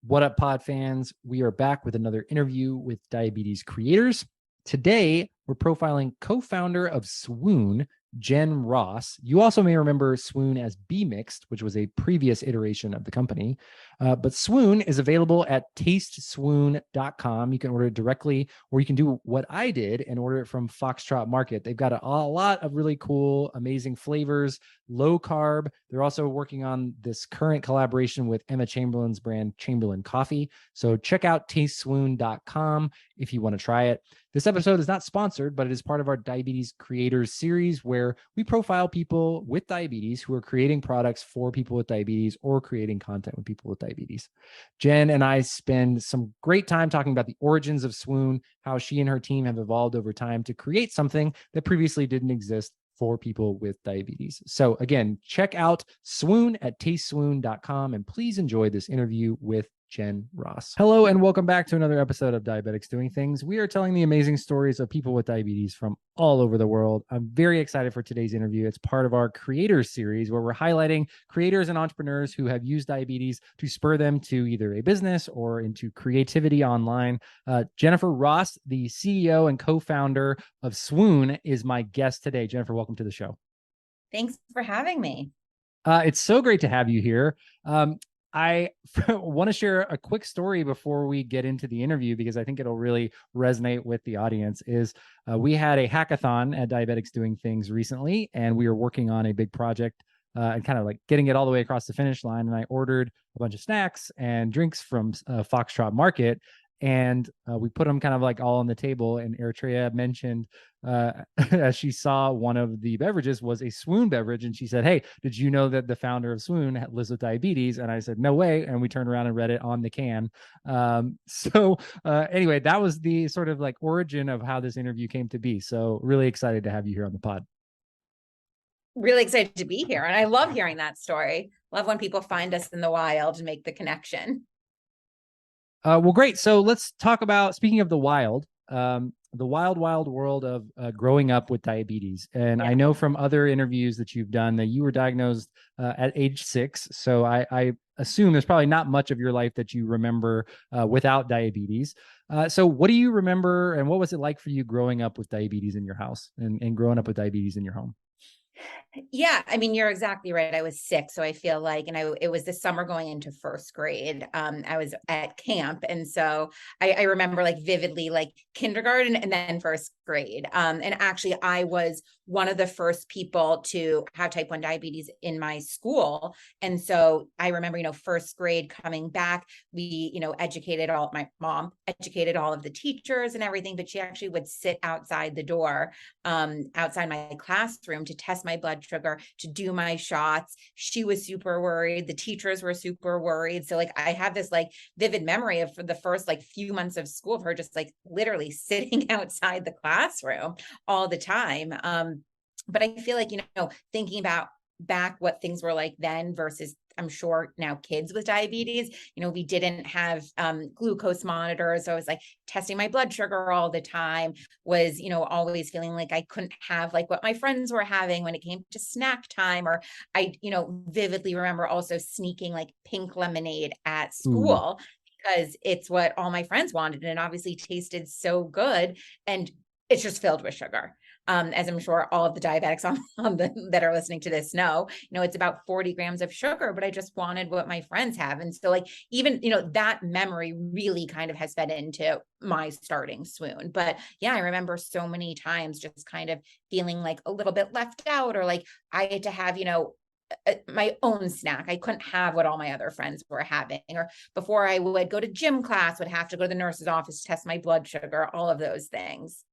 What up, pod fans? We are back with another interview with diabetes creators. Today, we're profiling co-founder of Swoon, Jen Ross. You also may remember Swoon as B-Mixed, which was a previous iteration of the company. But Swoon is available at tasteswoon.com. You can order it directly, or you can do what I did and order it from Foxtrot Market. They've got a lot of really cool, amazing flavors, low carb. They're also working on this current collaboration with Emma Chamberlain's brand Chamberlain Coffee. So check out tasteswoon.com if you want to try it. This episode is not sponsored, but it is part of our Diabetes Creators series where we profile people with diabetes who are creating products for people with diabetes or creating content with people with diabetes. Jen and I spend some great time talking about the origins of Swoon, how she and her team have evolved over time to create something that previously didn't exist for people with diabetes. So again, check out Swoon at tasteswoon.com and please enjoy this interview with Jen Ross. Hello and welcome back to another episode of Diabetics Doing Things. We are telling the amazing stories of people with diabetes from all over the world. I'm very excited for today's interview. It's part of our Creators series where we're highlighting creators and entrepreneurs who have used diabetes to spur them to either a business or into creativity online. Jennifer Ross, the CEO and co-founder of Swoon, is my guest today. Jennifer, welcome to the show. Thanks for having me. It's so great to have you here. I want to share a quick story before we get into the interview because I think it'll really resonate with the audience. We had a hackathon at Diabetics Doing Things recently, and we were working on a big project and kind of like getting it all the way across the finish line. And I ordered a bunch of snacks and drinks from Foxtrot Market. And we put them kind of like all on the table. And Eritrea mentioned as she saw one of the beverages was a Swoon beverage. And she said, "Hey, did you know that the founder of Swoon lives with diabetes?" And I said, "No way." And we turned around and read it on the can. Anyway, that was the sort of like origin of how this interview came to be. So really excited to have you here on the pod. Really excited to be here. And I love hearing that story. Love when people find us in the wild and make the connection. Well, great. So let's talk about, speaking of the wild wild world of growing up with diabetes. And I know from other interviews that you've done that you were diagnosed at age 6. So I assume there's probably not much of your life that you remember without diabetes. So what do you remember and what was it like for you growing up with diabetes in your house and growing up with diabetes in your home? Yeah, I mean, you're exactly right. I was 6, so I feel like, it was the summer going into first grade. I was at camp, and so I remember like vividly, like kindergarten and then first grade. And actually, I was one of the first people to have type 1 diabetes in my school, and so I remember, first grade coming back, we, my mom educated all of the teachers and everything, but she actually would sit outside the door, outside my classroom to test my blood sugar, to do my shots. She was super worried. The teachers were super worried. So like I have this like vivid memory of for the first like few months of school of her just like literally sitting outside the classroom all the time. But I feel like, thinking about back what things were like then versus I'm sure now kids with diabetes, we didn't have glucose monitors. So I was like testing my blood sugar all the time, was, always feeling like I couldn't have like what my friends were having when it came to snack time. Or I, vividly remember also sneaking like pink lemonade at school because it's what all my friends wanted. And it obviously tasted so good. And it's just filled with sugar. As I'm sure all of the diabetics that are listening to this know, it's about 40 grams of sugar, but I just wanted what my friends have. And so like, even, that memory really kind of has fed into my starting Swoon. But yeah, I remember so many times just kind of feeling like a little bit left out, or like I had to have, my own snack. I couldn't have what all my other friends were having. Or before I would go to gym class, would have to go to the nurse's office to test my blood sugar, all of those things.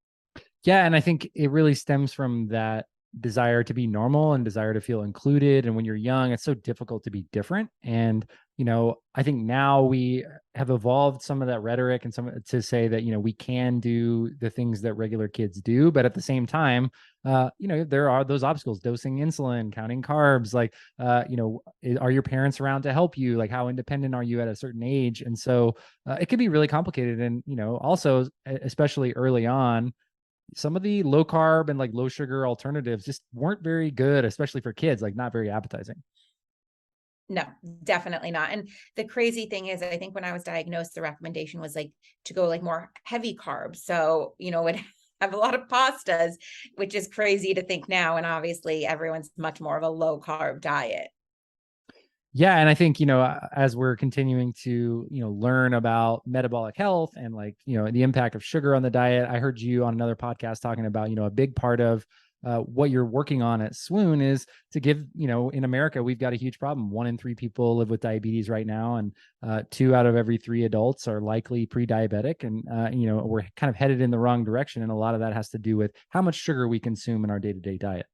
Yeah, and I think it really stems from that desire to be normal and desire to feel included. And when you're young, it's so difficult to be different. And, I think now we have evolved some of that rhetoric and some to say that, we can do the things that regular kids do. But at the same time, there are those obstacles, dosing insulin, counting carbs, like, are your parents around to help you? Like, how independent are you at a certain age? And so it can be really complicated. And, also, especially early on, some of the low carb and like low sugar alternatives just weren't very good, especially for kids, like not very appetizing. No, definitely not. And the crazy thing is, I think when I was diagnosed, the recommendation was like to go like more heavy carbs. So, would have a lot of pastas, which is crazy to think now. And obviously everyone's much more of a low carb diet. Yeah, and I think, as we're continuing to, learn about metabolic health and like, the impact of sugar on the diet, I heard you on another podcast talking about, a big part of what you're working on at Swoon is to give, in America, we've got a huge problem. 1 in 3 people live with diabetes right now, and 2 out of every 3 adults are likely pre-diabetic. And, we're kind of headed in the wrong direction. And a lot of that has to do with how much sugar we consume in our day-to-day diet.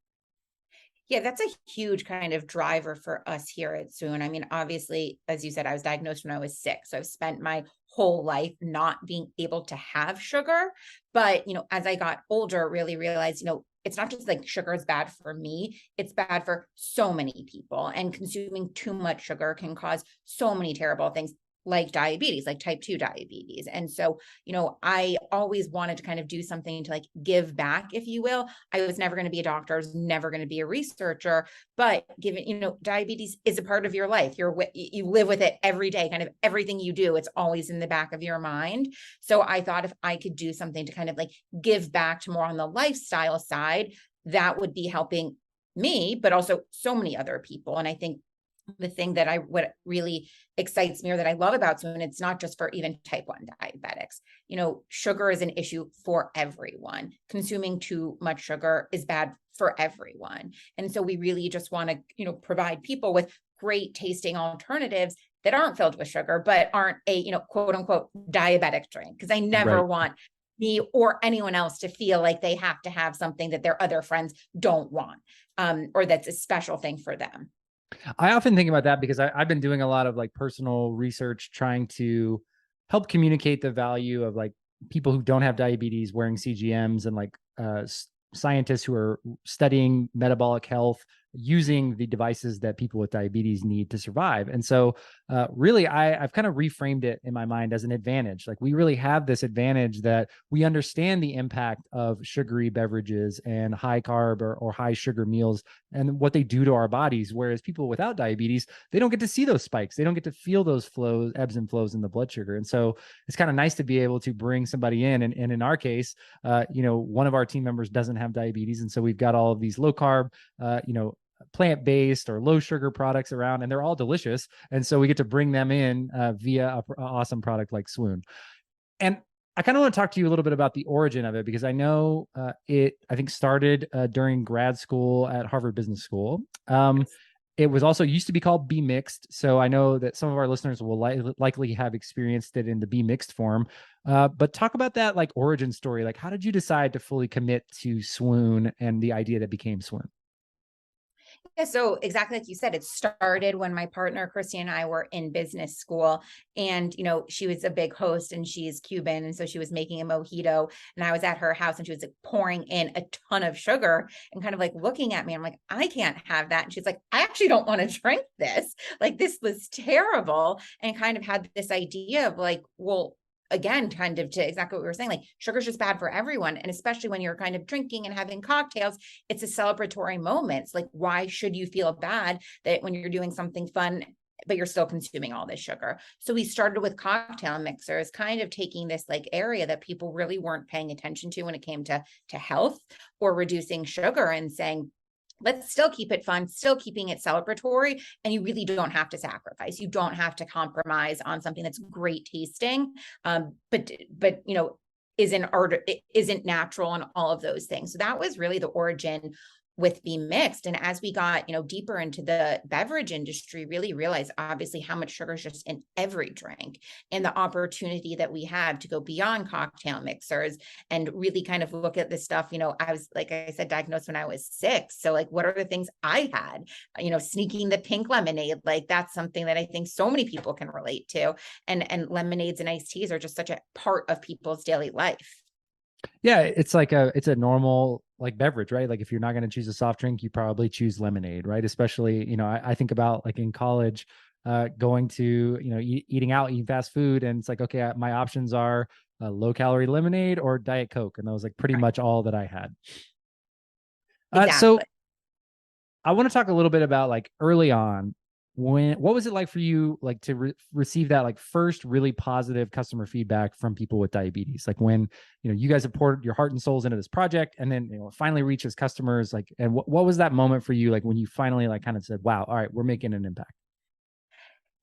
Yeah, that's a huge kind of driver for us here at Swoon. I mean, obviously, as you said, I was diagnosed when I was 6. So I've spent my whole life not being able to have sugar. But, as I got older, really realized, it's not just like sugar is bad for me, it's bad for so many people. And consuming too much sugar can cause so many terrible things like diabetes, like type 2 diabetes. And so, I always wanted to kind of do something to like give back, if you will. I was never going to be a doctor, I was never going to be a researcher, but given, diabetes is a part of your life. You live with it every day, kind of everything you do, it's always in the back of your mind. So I thought if I could do something to kind of like give back to more on the lifestyle side, that would be helping me, but also so many other people. And I think the thing that what really excites me or that I love about Swoon, it's not just for even type 1 diabetics. Sugar is an issue for everyone. Consuming too much sugar is bad for everyone. And so we really just want to, provide people with great tasting alternatives that aren't filled with sugar, but aren't a, quote unquote diabetic drink. Because I never Right. want me or anyone else to feel like they have to have something that their other friends don't want, or that's a special thing for them. I often think about that because I've been doing a lot of like personal research trying to help communicate the value of like people who don't have diabetes wearing CGMs, and like scientists who are studying metabolic health using the devices that people with diabetes need to survive. And so really, I've kind of reframed it in my mind as an advantage. Like we really have this advantage that we understand the impact of sugary beverages and high carb or high sugar meals and what they do to our bodies. Whereas people without diabetes, they don't get to see those spikes. They don't get to feel those flows, ebbs and flows in the blood sugar. And so it's kind of nice to be able to bring somebody in. And in our case, one of our team members doesn't have diabetes. And so we've got all of these low carb, plant-based or low sugar products around, and they're all delicious. And so we get to bring them in via an awesome product like Swoon. And I kind of want to talk to you a little bit about the origin of it, because I know I think started during grad school at Harvard Business School. It was also used to be called Be Mixed. So I know that some of our listeners will likely have experienced it in the Be Mixed form. But talk about that like origin story. Like, how did you decide to fully commit to Swoon and the idea that became Swoon? Yeah, so exactly like you said, it started when my partner Christy and I were in business school, and she was a big host and she's Cuban, and so she was making a mojito, and I was at her house and she was like pouring in a ton of sugar and kind of like looking at me. I'm like, I can't have that, and she's like, I actually don't want to drink this. Like this was terrible, and kind of had this idea of like, well, again, kind of to exactly what we were saying, like sugar's just bad for everyone. And especially when you're kind of drinking and having cocktails, it's a celebratory moment. It's like, why should you feel bad that when you're doing something fun, but you're still consuming all this sugar? So we started with cocktail mixers, kind of taking this like area that people really weren't paying attention to when it came to health or reducing sugar, and saying, let's still keep it fun, still keeping it celebratory. And you really don't have to sacrifice. You don't have to compromise on something that's great tasting. But isn't art, isn't natural, and all of those things. So that was really the origin with Be Mixed. And as we got, deeper into the beverage industry, really realized obviously how much sugar is just in every drink, and the opportunity that we have to go beyond cocktail mixers and really kind of look at this stuff. I was, like I said, diagnosed when I was 6. So like, what are the things I had, sneaking the pink lemonade, like that's something that I think so many people can relate to. And lemonades and iced teas are just such a part of people's daily life. Yeah, it's a normal like beverage, right? Like if you're not going to choose a soft drink, you probably choose lemonade, right? Especially, I think about like in college, going to, eating out, eating fast food. And it's like, okay, my options are low calorie lemonade or Diet Coke. And that was like pretty Right. much all that I had. So Exactly. I want to talk a little bit about like early on, what was it like for you, like to receive that like first really positive customer feedback from people with diabetes? Like when, you guys have poured your heart and souls into this project and then, it finally reaches customers, like, and what was that moment for you? Like when you finally like kind of said, wow, all right, we're making an impact.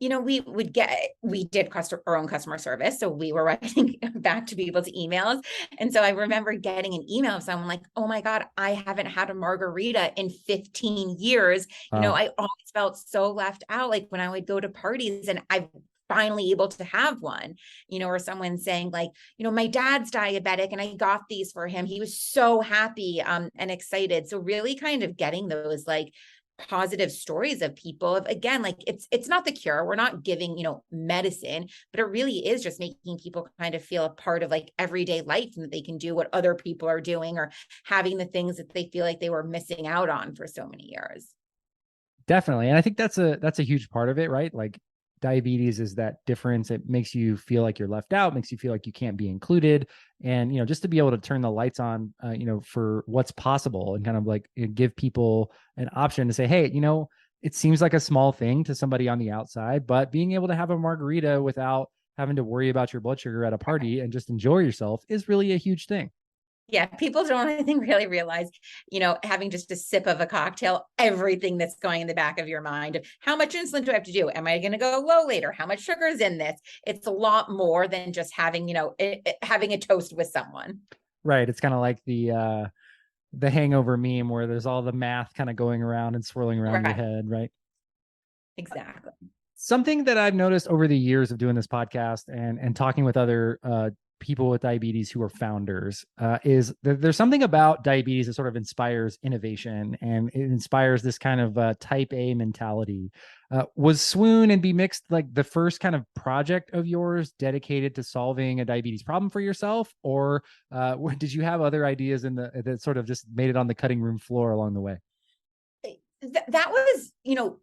We did our own customer service. So we were writing back to people's emails. And so I remember getting an email of someone like, oh my God, I haven't had a margarita in 15 years. Wow. I always felt so left out. Like when I would go to parties and I finally able to have one, or someone saying like, my dad's diabetic and I got these for him. He was so happy and excited. So really kind of getting those like positive stories of people of, again, like it's not the cure. We're not giving, medicine, but it really is just making people kind of feel a part of like everyday life and that they can do what other people are doing or having the things that they feel like they were missing out on for so many years. Definitely. And I think that's a huge part of it, right? Like diabetes is that difference. It makes you feel like you're left out, makes you feel like you can't be included. And, just to be able to turn the lights on, for what's possible and kind of like give people an option to say, hey, it seems like a small thing to somebody on the outside, but being able to have a margarita without having to worry about your blood sugar at a party and just enjoy yourself is really a huge thing. Yeah, people don't, I think, really realize, having just a sip of a cocktail, everything that's going in the back of your mind. How much insulin do I have to do? Am I going to go low later? How much sugar is in this? It's a lot more than just having, having a toast with someone. Right. It's kind of like the hangover meme where there's all the math kind of going around and swirling around your Right. head, right? Exactly. Something that I've noticed over the years of doing this podcast and talking with other people with diabetes who are founders is that there's something about diabetes that sort of inspires innovation and it inspires this kind of type A mentality. Was Swoon and Be Mixed like the first kind of project of yours dedicated to solving a diabetes problem for yourself, or did you have other ideas that sort of just made it on the cutting room floor along the way? That was,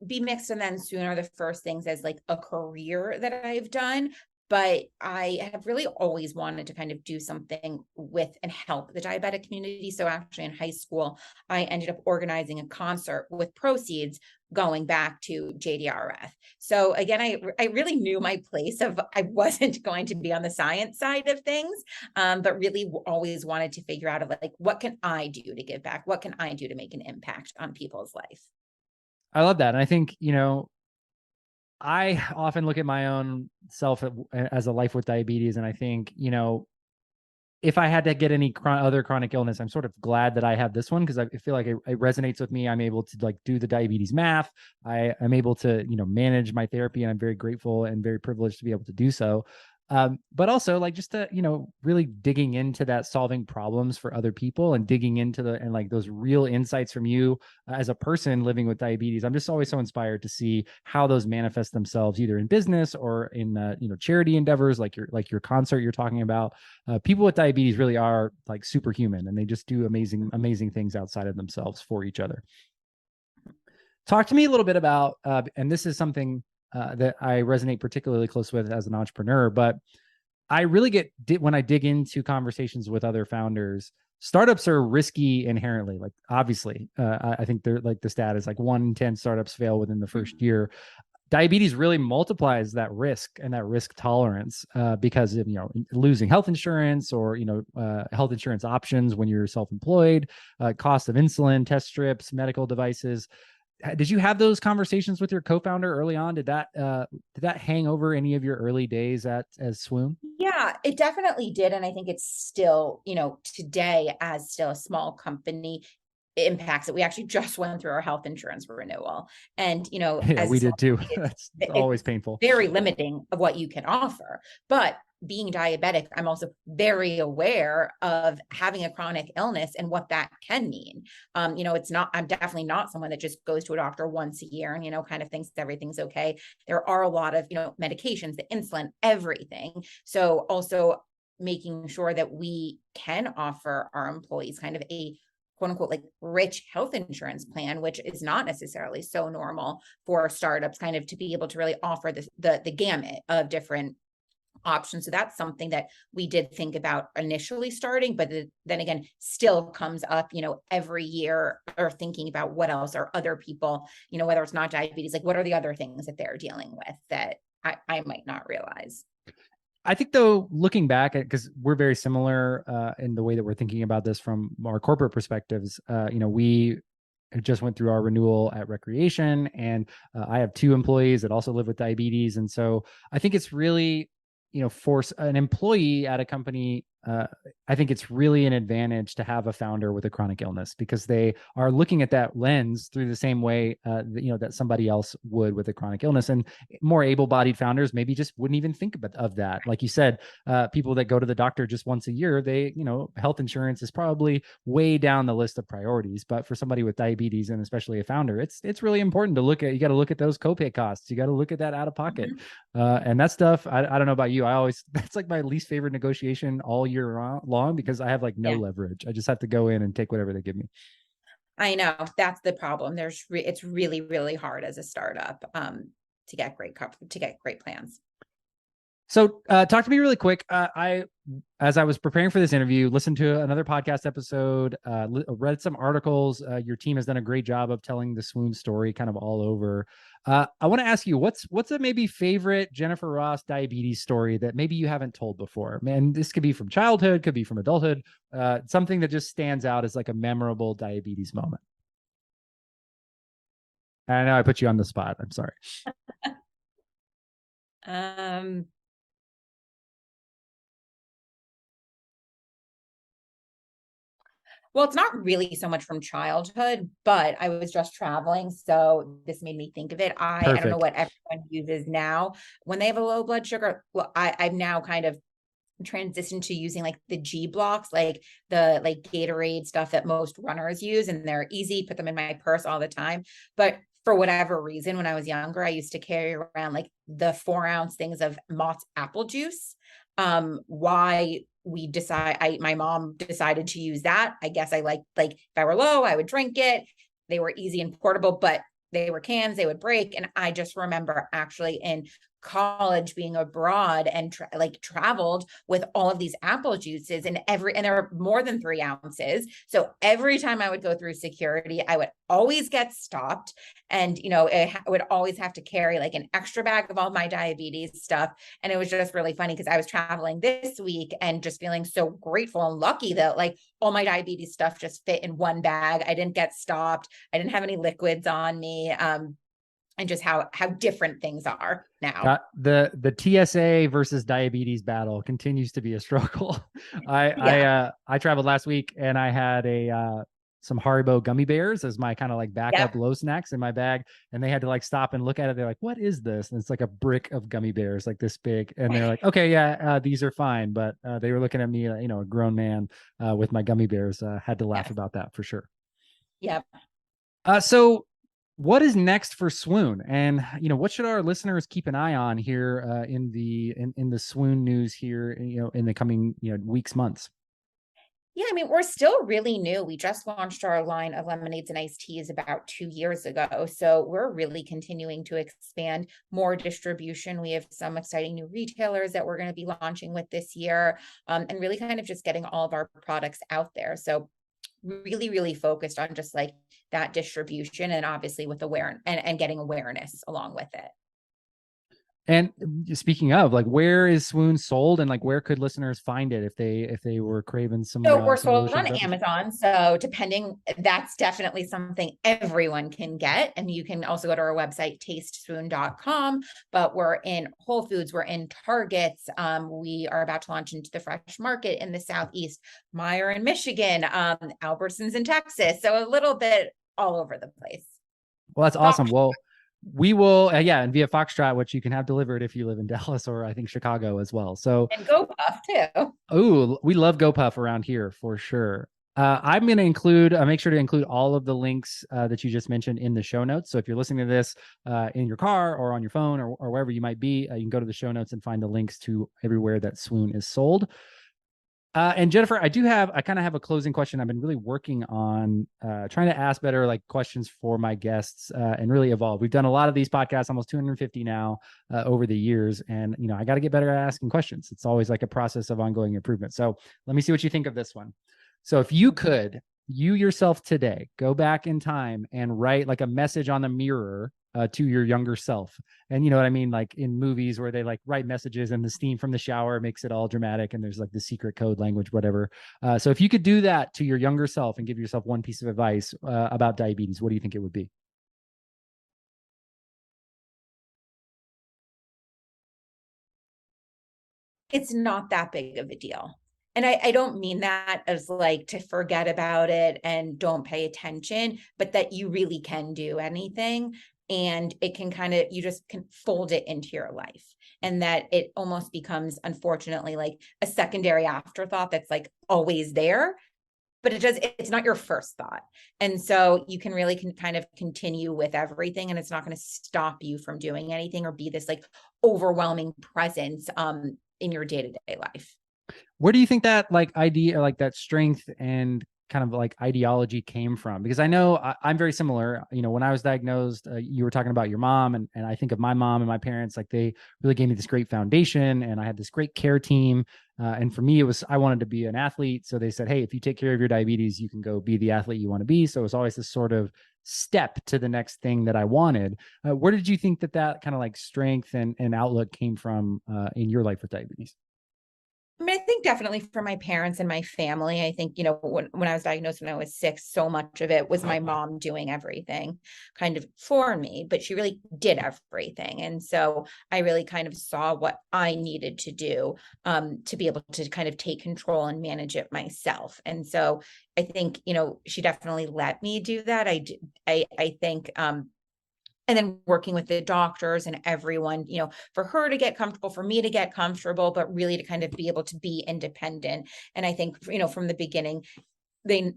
Be Mixed and then Swoon are the first things as like a career that I've done. But I have really always wanted to kind of do something with and help the diabetic community. So actually in high school, I ended up organizing a concert with proceeds going back to JDRF. So again, I really knew my place of I wasn't going to be on the science side of things, but really always wanted to figure out like, what can I do to give back? What can I do to make an impact on people's life? I love that. And I think, I often look at my own self as a life with diabetes. And I think, if I had to get any other chronic illness, I'm sort of glad that I have this one because I feel like it resonates with me. I'm able to like do the diabetes math. I'm able to, manage my therapy, and I'm very grateful and very privileged to be able to do so. But also like just to, really digging into that, solving problems for other people and digging into and like those real insights from you as a person living with diabetes. I'm just always so inspired to see how those manifest themselves either in business or in, charity endeavors, like your concert you're talking about. People with diabetes really are like superhuman and they just do amazing things outside of themselves for each other. Talk to me a little bit about, and this is something that I resonate particularly close with as an entrepreneur, but I really when I dig into conversations with other founders, startups are risky inherently. Like obviously, I think they're like the stat is like 1 in 10 startups fail within the first year. Diabetes really multiplies that risk and that risk tolerance because of losing health insurance or health insurance options when you're self-employed, cost of insulin, test strips, medical devices. Did you have those conversations with your co-founder early on? Did that hang over any of your early days as Swoon? Yeah, it definitely did. And I think it's still, today as still a small company, it impacts it. We actually just went through our health insurance renewal. And, Yeah, as a we small did too. company, That's always it's painful. very limiting of what you can offer. But being diabetic, I'm also very aware of having a chronic illness and what that can mean. I'm definitely not someone that just goes to a doctor once a year and, kind of thinks everything's okay. There are a lot of, medications, the insulin, everything. So also making sure that we can offer our employees kind of a quote unquote, like rich health insurance plan, which is not necessarily so normal for startups kind of to be able to really offer the gamut of different option. So that's something that we did think about initially starting, but then again, still comes up, every year, or thinking about what else are other people, whether it's not diabetes, like what are the other things that they're dealing with that I might not realize. I think though, looking back at, because we're very similar in the way that we're thinking about this from our corporate perspectives, we just went through our renewal at Recreation, and I have 2 employees that also live with diabetes. And so I think it's really, for an employee at a company, I think it's really an advantage to have a founder with a chronic illness, because they are looking at that lens through the same way, that somebody else would with a chronic illness. And more able-bodied founders maybe just wouldn't even think of that. Like you said, people that go to the doctor just once a year, health insurance is probably way down the list of priorities. But for somebody with diabetes, and especially a founder, it's really important to look at. You got to look at those copay costs. You got to look at that out of pocket. And that stuff, I don't know about you. That's like my least favorite negotiation all year long, because I have like no leverage. I just have to go in and take whatever they give me. I know that's the problem. It's really, really hard as a startup to get great plans. So talk to me really quick. As I was preparing for this interview, listened to another podcast episode, read some articles. Your team has done a great job of telling the Swoon story kind of all over. I want to ask you, what's a maybe favorite Jennifer Ross diabetes story that maybe you haven't told before? Man, this could be from childhood, could be from adulthood, something that just stands out as like a memorable diabetes moment. I know I put you on the spot. I'm sorry. Well, it's not really so much from childhood, but I was just traveling, so this made me think of it. I don't know what everyone uses now when they have a low blood sugar. Well, I've now kind of transitioned to using like the G blocks, like the Gatorade stuff that most runners use, and they're easy, put them in my purse all the time. But for whatever reason, when I was younger, I used to carry around like the 4-ounce things of Mott's apple juice. Why my mom decided to use that. I guess I like if I were low, I would drink it. They were easy and portable, but they were cans, they would break. And I just remember actually in college being abroad and traveled with all of these apple juices, and there were more than 3 ounces. So every time I would go through security, I would always get stopped. And, I would always have to carry like an extra bag of all my diabetes stuff. And it was just really funny because I was traveling this week and just feeling so grateful and lucky that like all my diabetes stuff just fit in one bag. I didn't get stopped. I didn't have any liquids on me. And just how different things are now. The TSA versus diabetes battle continues to be a struggle. I traveled last week, and I had some Haribo gummy bears as my kind of like backup low snacks in my bag, and they had to like stop and look at it. They're like, "What is this?" And it's like a brick of gummy bears, like this big, and they're like, "Okay, yeah, these are fine." But they were looking at me, a grown man with my gummy bears. Had to laugh about that for sure. Yep. So what is next for Swoon, and what should our listeners keep an eye on here in the Swoon news here, in the coming weeks, months? Yeah, I mean, we're still really new. We just launched our line of lemonades and iced teas about 2 years ago. So we're really continuing to expand more distribution. We have some exciting new retailers that we're going to be launching with this year, and really kind of just getting all of our products out there. So really, really focused on just like that distribution, and obviously with awareness and getting awareness along with it. And speaking of, like, where is Swoon sold, and like where could listeners find it if they were craving some? So we're sold on Amazon. So that's definitely something everyone can get. And you can also go to our website, tasteswoon.com. But we're in Whole Foods, we're in Targets. We are about to launch into the Fresh Market in the Southeast, Meijer in Michigan, Albertsons in Texas. So a little bit all over the place. Well, that's awesome. Well, we will, and via Foxtrot, which you can have delivered if you live in Dallas or I think Chicago as well. So, and GoPuff too. Oh, we love GoPuff around here for sure. I'm going to include, make sure to include all of the links that you just mentioned in the show notes. So if you're listening to this in your car or on your phone or wherever you might be, you can go to the show notes and find the links to everywhere that Swoon is sold. And Jennifer, I kind of have a closing question. I've been really working on trying to ask better like questions for my guests and really evolve. We've done a lot of these podcasts, almost 250 now over the years. And, I got to get better at asking questions. It's always like a process of ongoing improvement. So let me see what you think of this one. So if you could, you yourself today, go back in time and write like a message on the mirror to your younger self. And you know what I mean? Like in movies where they like write messages and the steam from the shower makes it all dramatic and there's like the secret code language, whatever. So if you could do that to your younger self and give yourself one piece of advice about diabetes, what do you think it would be? It's not that big of a deal. And I don't mean that as like to forget about it and don't pay attention, but that you really can do anything and it can kind of, you just can fold it into your life. And that it almost becomes, unfortunately, like a secondary afterthought that's like always there, but it's not your first thought. And so you can really kind of continue with everything and it's not going to stop you from doing anything or be this like overwhelming presence in your day-to-day life. Where do you think that like idea or like that strength and kind of like ideology came from? Because I know I'm very similar. When I was diagnosed, you were talking about your mom, and I think of my mom and my parents, like they really gave me this great foundation, and I had this great care team. And for me, it was I wanted to be an athlete, so they said, "Hey, if you take care of your diabetes, you can go be the athlete you want to be." So it was always this sort of step to the next thing that I wanted. Where did you think that kind of like strength and outlook came from in your life with diabetes? I mean, I think definitely for my parents and my family, I think, when I was diagnosed when I was 6, so much of it was my mom doing everything kind of for me, but she really did everything. And so I really kind of saw what I needed to do to be able to kind of take control and manage it myself. And so I think, she definitely let me do that. I think, and then working with the doctors and everyone, for her to get comfortable, for me to get comfortable, but really to kind of be able to be independent. And I think, from the beginning,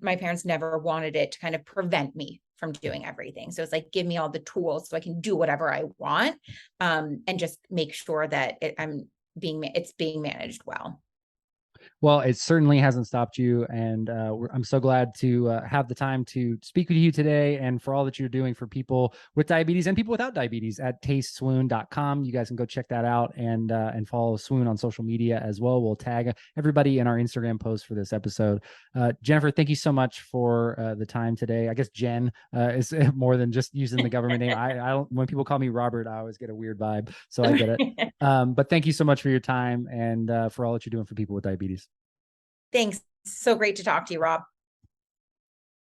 my parents never wanted it to kind of prevent me from doing everything. So it's like, give me all the tools so I can do whatever I want, and just make sure that it's being managed well. Well, it certainly hasn't stopped you. And I'm so glad to have the time to speak with you today and for all that you're doing for people with diabetes and people without diabetes at tasteswoon.com. You guys can go check that out and follow Swoon on social media as well. We'll tag everybody in our Instagram post for this episode. Jennifer, thank you so much for the time today. I guess Jen is more than just using the government name. I don't, when people call me Robert, I always get a weird vibe. So I get it. But thank you so much for your time and for all that you're doing for people with diabetes. Thanks. So great to talk to you, Rob.